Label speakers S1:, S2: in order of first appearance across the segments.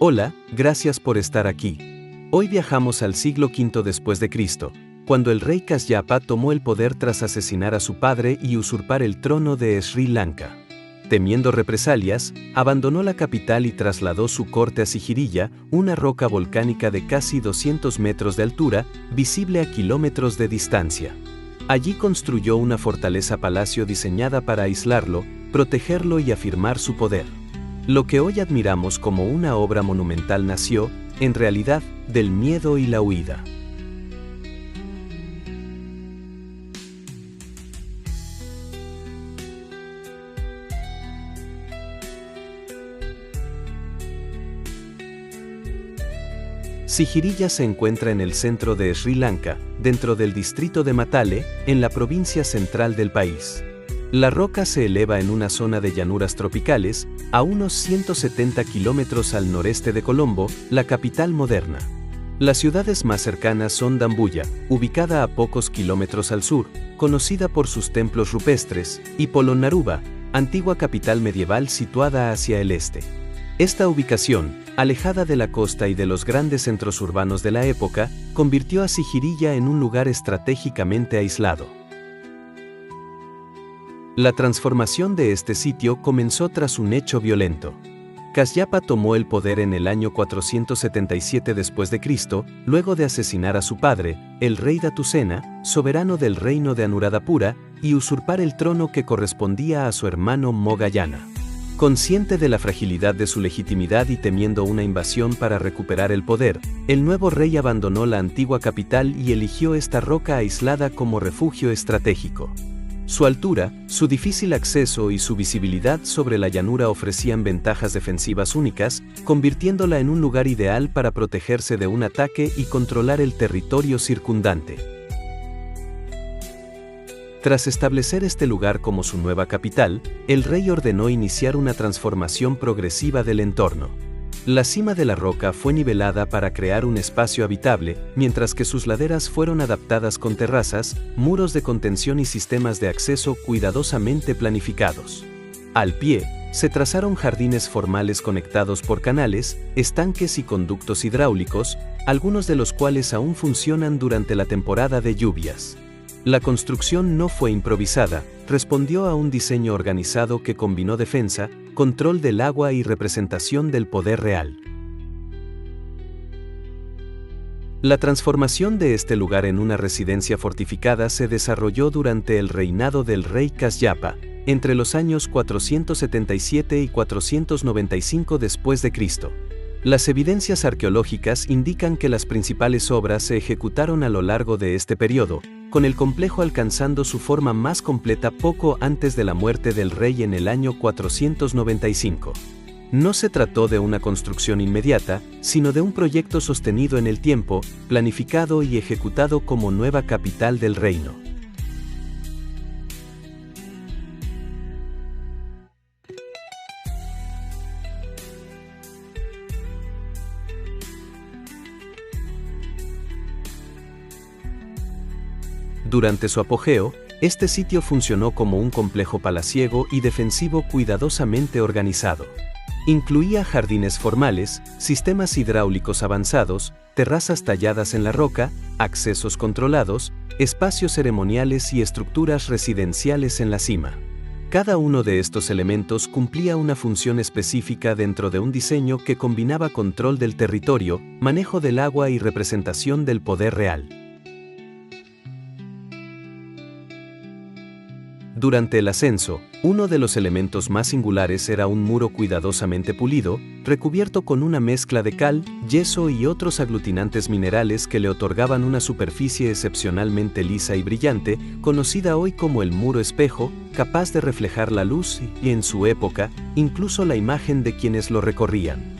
S1: Hola, gracias por estar aquí. Hoy viajamos al siglo V después de Cristo, cuando el rey Kasyapa tomó el poder tras asesinar a su padre y usurpar el trono de Sri Lanka. Temiendo represalias, abandonó la capital y trasladó su corte a Sigiriya, una roca volcánica de casi 200 metros de altura, visible a kilómetros de distancia. Allí construyó una fortaleza-palacio diseñada para aislarlo, protegerlo y afirmar su poder. Lo que hoy admiramos como una obra monumental nació, en realidad, del miedo y la huida. Sigiriya se encuentra en el centro de Sri Lanka, dentro del distrito de Matale, en la provincia central del país. La roca se eleva en una zona de llanuras tropicales, a unos 170 kilómetros al noreste de Colombo, la capital moderna. Las ciudades más cercanas son Dambuya, ubicada a pocos kilómetros al sur, conocida por sus templos rupestres, y Polonnaruwa, antigua capital medieval situada hacia el este. Esta ubicación, alejada de la costa y de los grandes centros urbanos de la época, convirtió a Sigiriya en un lugar estratégicamente aislado. La transformación de este sitio comenzó tras un hecho violento. Kasyapa tomó el poder en el año 477 después de Cristo, luego de asesinar a su padre, el rey Datusena, soberano del reino de Anuradhapura, y usurpar el trono que correspondía a su hermano Moggallana. Consciente de la fragilidad de su legitimidad y temiendo una invasión para recuperar el poder, el nuevo rey abandonó la antigua capital y eligió esta roca aislada como refugio estratégico. Su altura, su difícil acceso y su visibilidad sobre la llanura ofrecían ventajas defensivas únicas, convirtiéndola en un lugar ideal para protegerse de un ataque y controlar el territorio circundante. Tras establecer este lugar como su nueva capital, el rey ordenó iniciar una transformación progresiva del entorno. La cima de la roca fue nivelada para crear un espacio habitable, mientras que sus laderas fueron adaptadas con terrazas, muros de contención y sistemas de acceso cuidadosamente planificados. Al pie, se trazaron jardines formales conectados por canales, estanques y conductos hidráulicos, algunos de los cuales aún funcionan durante la temporada de lluvias. La construcción no fue improvisada, respondió a un diseño organizado que combinó defensa, control del agua y representación del poder real. La transformación de este lugar en una residencia fortificada se desarrolló durante el reinado del rey Kasyapa, entre los años 477 y 495 después de Cristo. Las evidencias arqueológicas indican que las principales obras se ejecutaron a lo largo de este periodo, con el complejo alcanzando su forma más completa poco antes de la muerte del rey en el año 495. No se trató de una construcción inmediata, sino de un proyecto sostenido en el tiempo, planificado y ejecutado como nueva capital del reino. Durante su apogeo, este sitio funcionó como un complejo palaciego y defensivo cuidadosamente organizado. Incluía jardines formales, sistemas hidráulicos avanzados, terrazas talladas en la roca, accesos controlados, espacios ceremoniales y estructuras residenciales en la cima. Cada uno de estos elementos cumplía una función específica dentro de un diseño que combinaba control del territorio, manejo del agua y representación del poder real. Durante el ascenso, uno de los elementos más singulares era un muro cuidadosamente pulido, recubierto con una mezcla de cal, yeso y otros aglutinantes minerales que le otorgaban una superficie excepcionalmente lisa y brillante, conocida hoy como el muro espejo, capaz de reflejar la luz y, en su época, incluso la imagen de quienes lo recorrían.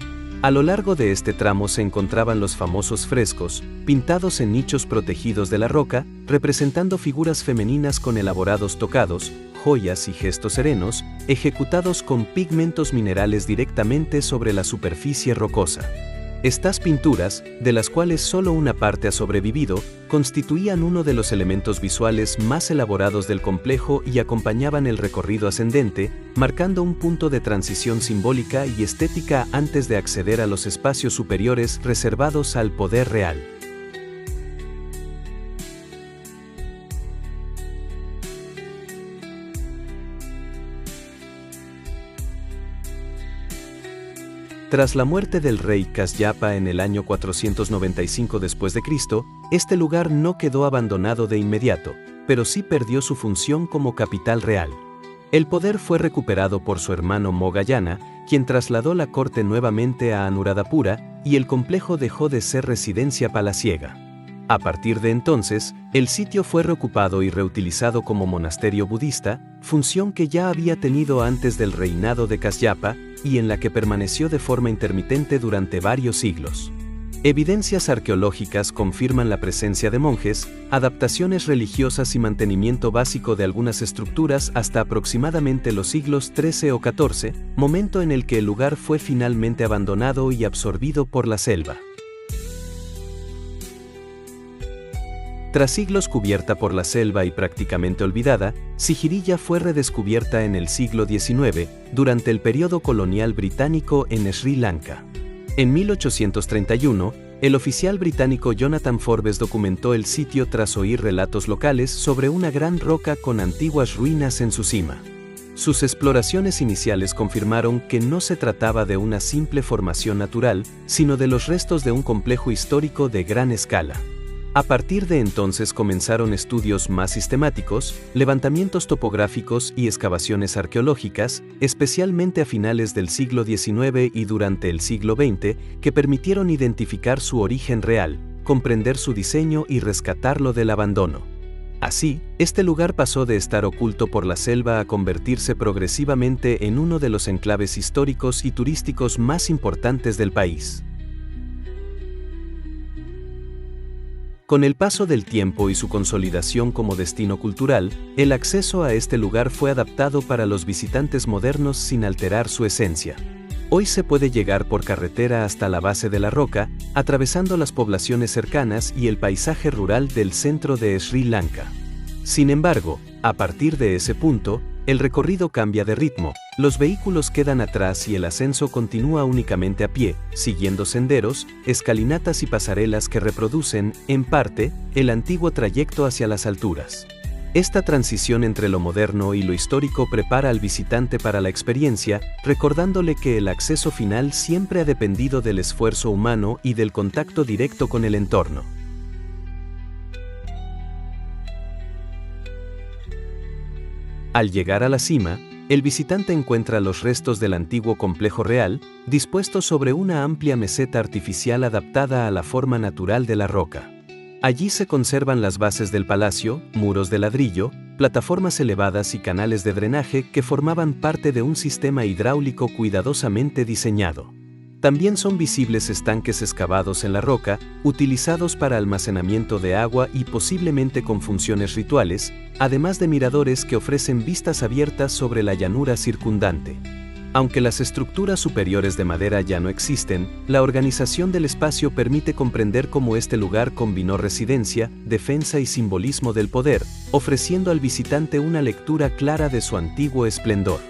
S1: A lo largo de este tramo se encontraban los famosos frescos, pintados en nichos protegidos de la roca, representando figuras femeninas con elaborados tocados, joyas y gestos serenos, ejecutados con pigmentos minerales directamente sobre la superficie rocosa. Estas pinturas, de las cuales solo una parte ha sobrevivido, constituían uno de los elementos visuales más elaborados del complejo y acompañaban el recorrido ascendente, marcando un punto de transición simbólica y estética antes de acceder a los espacios superiores reservados al poder real. Tras la muerte del rey Kasyapa en el año 495 después de Cristo, este lugar no quedó abandonado de inmediato, pero sí perdió su función como capital real. El poder fue recuperado por su hermano Moggallana, quien trasladó la corte nuevamente a Anuradhapura, y el complejo dejó de ser residencia palaciega. A partir de entonces, el sitio fue reocupado y reutilizado como monasterio budista, función que ya había tenido antes del reinado de Kasyapa y en la que permaneció de forma intermitente durante varios siglos. Evidencias arqueológicas confirman la presencia de monjes, adaptaciones religiosas y mantenimiento básico de algunas estructuras hasta aproximadamente los siglos XIII o XIV, momento en el que el lugar fue finalmente abandonado y absorbido por la selva. Tras siglos cubierta por la selva y prácticamente olvidada, Sigiriya fue redescubierta en el siglo XIX, durante el periodo colonial británico en Sri Lanka. En 1831, el oficial británico Jonathan Forbes documentó el sitio tras oír relatos locales sobre una gran roca con antiguas ruinas en su cima. Sus exploraciones iniciales confirmaron que no se trataba de una simple formación natural, sino de los restos de un complejo histórico de gran escala. A partir de entonces comenzaron estudios más sistemáticos, levantamientos topográficos y excavaciones arqueológicas, especialmente a finales del siglo XIX y durante el siglo XX, que permitieron identificar su origen real, comprender su diseño y rescatarlo del abandono. Así, este lugar pasó de estar oculto por la selva a convertirse progresivamente en uno de los enclaves históricos y turísticos más importantes del país. Con el paso del tiempo y su consolidación como destino cultural, el acceso a este lugar fue adaptado para los visitantes modernos sin alterar su esencia. Hoy se puede llegar por carretera hasta la base de la roca, atravesando las poblaciones cercanas y el paisaje rural del centro de Sri Lanka. Sin embargo, a partir de ese punto, el recorrido cambia de ritmo, los vehículos quedan atrás y el ascenso continúa únicamente a pie, siguiendo senderos, escalinatas y pasarelas que reproducen, en parte, el antiguo trayecto hacia las alturas. Esta transición entre lo moderno y lo histórico prepara al visitante para la experiencia, recordándole que el acceso final siempre ha dependido del esfuerzo humano y del contacto directo con el entorno. Al llegar a la cima, el visitante encuentra los restos del antiguo complejo real, dispuestos sobre una amplia meseta artificial adaptada a la forma natural de la roca. Allí se conservan las bases del palacio, muros de ladrillo, plataformas elevadas y canales de drenaje que formaban parte de un sistema hidráulico cuidadosamente diseñado. También son visibles estanques excavados en la roca, utilizados para almacenamiento de agua y posiblemente con funciones rituales, además de miradores que ofrecen vistas abiertas sobre la llanura circundante. Aunque las estructuras superiores de madera ya no existen, la organización del espacio permite comprender cómo este lugar combinó residencia, defensa y simbolismo del poder, ofreciendo al visitante una lectura clara de su antiguo esplendor.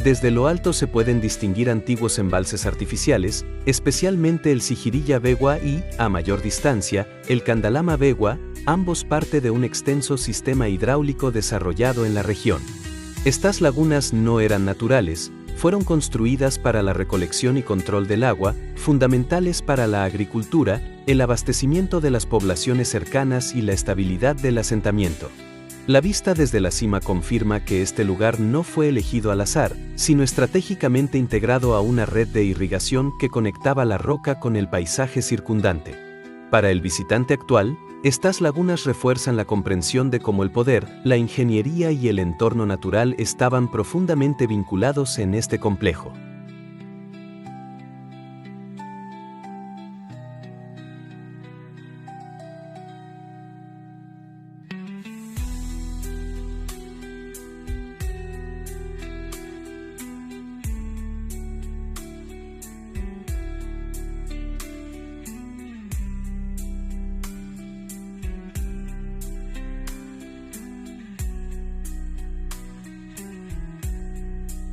S1: Desde lo alto se pueden distinguir antiguos embalses artificiales, especialmente el Sigiriya Bewa y, a mayor distancia, el Kandalama Bewa, ambos parte de un extenso sistema hidráulico desarrollado en la región. Estas lagunas no eran naturales, fueron construidas para la recolección y control del agua, fundamentales para la agricultura, el abastecimiento de las poblaciones cercanas y la estabilidad del asentamiento. La vista desde la cima confirma que este lugar no fue elegido al azar, sino estratégicamente integrado a una red de irrigación que conectaba la roca con el paisaje circundante. Para el visitante actual, estas lagunas refuerzan la comprensión de cómo el poder, la ingeniería y el entorno natural estaban profundamente vinculados en este complejo.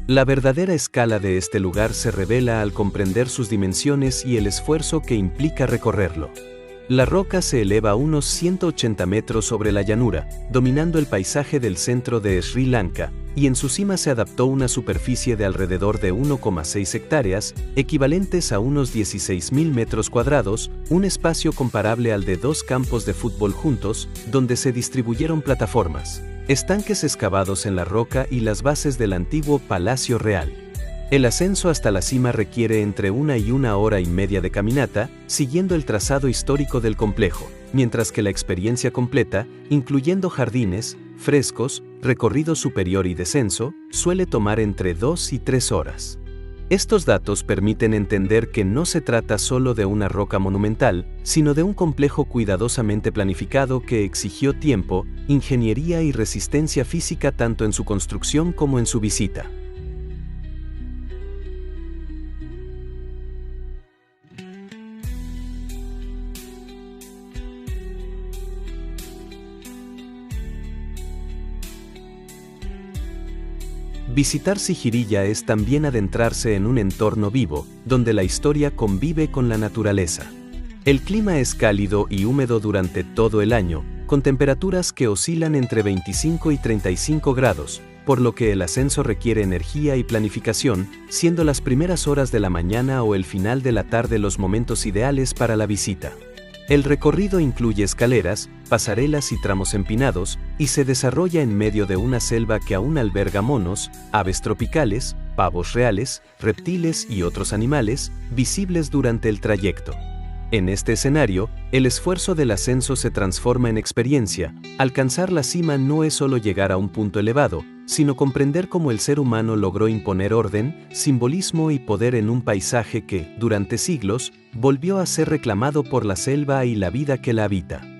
S1: La verdadera escala de este lugar se revela al comprender sus dimensiones y el esfuerzo que implica recorrerlo. La roca se eleva a unos 180 metros sobre la llanura, dominando el paisaje del centro de Sri Lanka, y en su cima se adaptó una superficie de alrededor de 1,6 hectáreas, equivalentes a unos 16.000 metros cuadrados, un espacio comparable al de 2 campos de fútbol juntos, donde se distribuyeron plataformas, estanques excavados en la roca y las bases del antiguo Palacio Real. El ascenso hasta la cima requiere entre 1 y 1 hora y media de caminata, siguiendo el trazado histórico del complejo, mientras que la experiencia completa, incluyendo jardines, frescos, recorrido superior y descenso, suele tomar entre 2 y 3 horas. Estos datos permiten entender que no se trata solo de una roca monumental, sino de un complejo cuidadosamente planificado que exigió tiempo, ingeniería y resistencia física tanto en su construcción como en su visita. Visitar Sigiriya es también adentrarse en un entorno vivo, donde la historia convive con la naturaleza. El clima es cálido y húmedo durante todo el año, con temperaturas que oscilan entre 25 y 35 grados, por lo que el ascenso requiere energía y planificación, siendo las primeras horas de la mañana o el final de la tarde los momentos ideales para la visita. El recorrido incluye escaleras, pasarelas y tramos empinados, y se desarrolla en medio de una selva que aún alberga monos, aves tropicales, pavos reales, reptiles y otros animales, visibles durante el trayecto. En este escenario, el esfuerzo del ascenso se transforma en experiencia. Alcanzar la cima no es solo llegar a un punto elevado, sino comprender cómo el ser humano logró imponer orden, simbolismo y poder en un paisaje que, durante siglos, volvió a ser reclamado por la selva y la vida que la habita.